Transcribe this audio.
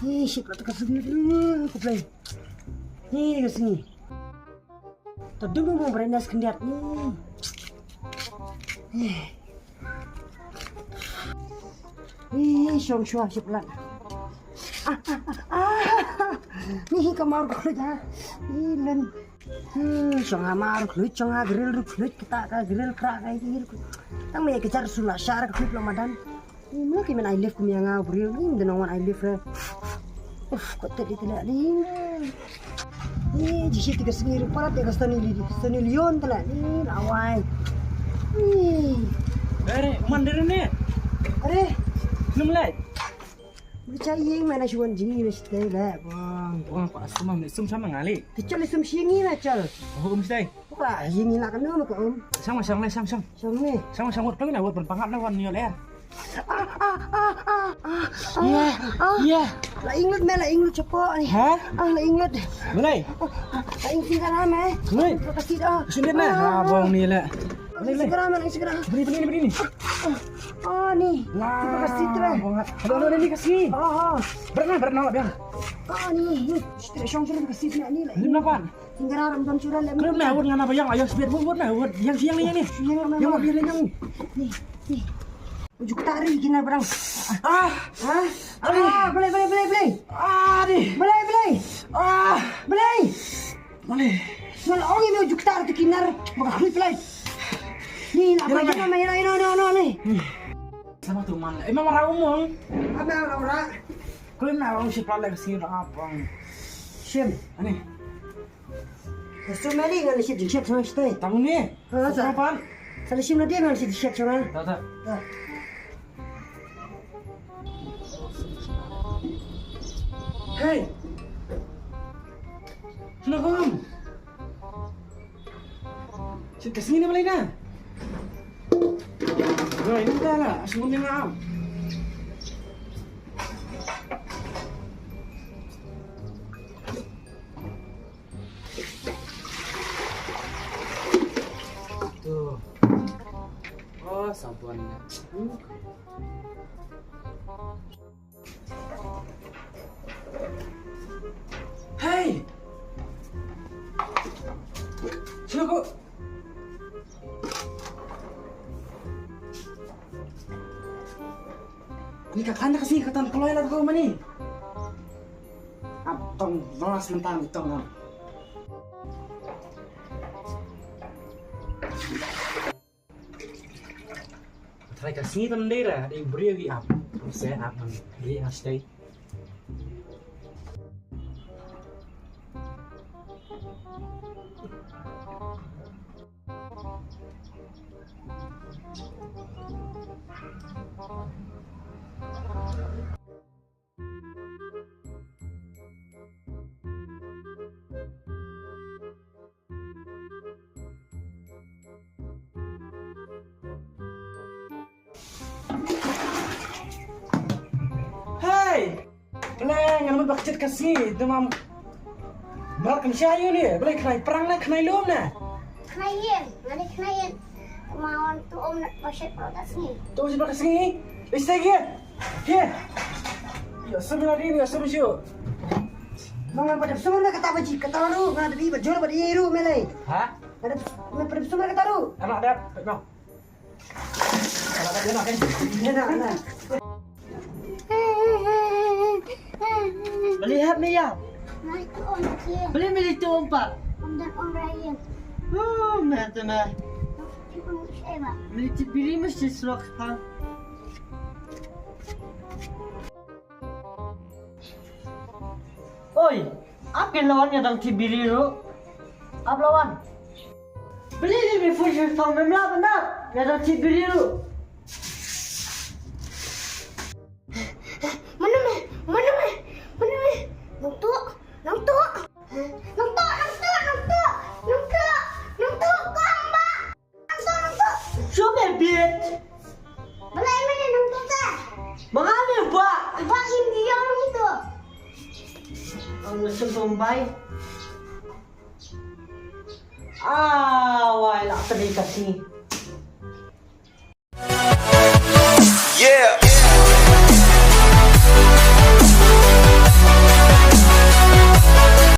Shit, patut kasi dito. Aku play. Ni kasi ni. Tadi mau berendas kendiat ni. Syong syua si pelan. Ni kamar kulit ha. Ilen. Syong amar kulit, syong grill kulit kita ka grill krak kayak gitu. Tang me kejar sulah syar kulit Ramadan. Ni mungkin I live kumya nga bro. Ni denongan I live re. Kok tadi tidak ni. Ni jisi tiga sengir para tiga stani lion telah ni awai. Ni. Mandiri ni. Are, Numlai. bercayeng mana cuan jini ni stay lah bang. Wah, pak semam ni sama ngali. Kecil isum singi lah cal. Oh, mesti. Wah, singi nak kena mak om. Sang le sang. Sang ni. Sang buat tu na buat berpangkat na wan ni le. Iya. Lah ingat me lah ingat cepat ni. Ha? Lah ingat. Mulai. Lah ingat segera me. Mulai. Kasih dah. Sini na. Abang ni le. Segera me, segera. Beri ni. Ni. Terima kasih tu lah. Aduh, ni kasih. Berenang biar. Ni. Syong terima kasih ni lah. Lim napan. Segera ramdan curah le. Kelem na buat ngana bayang ayo biar buat na buat yang siang ni. Yang biar yang. Ni. Ujuk tari gina berang. Boleh. Ni. Boleh. Boleh. Kalau orang ini ujuk tari tu kinar, maka klip lagi. Ni nak apa kita main ni. Sama tu man. Emang marah umum. Apa orang? Kelem na orang si pala kasi abang. Sim. Ani. Kesu meli ngan si dicet sama stay. Tahun ni. Kapan? Salah sim nanti ngan si dicet sama. Tak. Hey. Kenapa kamu? Kita sini boleh na? Ini dah lah, semuanya ngam. Tuh. Oh, sampuannya. Hey! Sino ko? Ni kakanda kasi katan keluar lah ko mani. Abang balas mentang itong. Try kasi tandera di brio gi up. Saya abang di stay. Hey, boleh ngan bakcet kasi demam. Berat kan saya ni, boleh kena perang lah, kena lom nah. Kenain, ada kenain. Kemauan tu om nak pasal kat sini. Tu masih kat sini. Istay dia. Dia. Ya, sebenarnya ni sebenarnya. Mangan pada semua kata baji, kata ru, ngada bi bajol pada iru melai. Ha? Ada pada semua kata ru. Anak ada, mau. Kalau ada dia nak kan? Enak. Melihat ni ya? Nah itu om kia. Boleh milih tu empat? Om dan om Ryan. Mata mah. Ibu siapa? Milih pilih mesti selok ha. Oi, apa lawan yang tang tibiri ru? Apa lawan? Beli ni fuji tang memla benar. Yang tang tibiri ru. Mana meh? Nontok, kamba. Nontok. Coba biat. Balai mana nontok tak? Mengambil buat. Buat ini yang itu. Ang nasusumbay. Wala ka kasi. Yeah.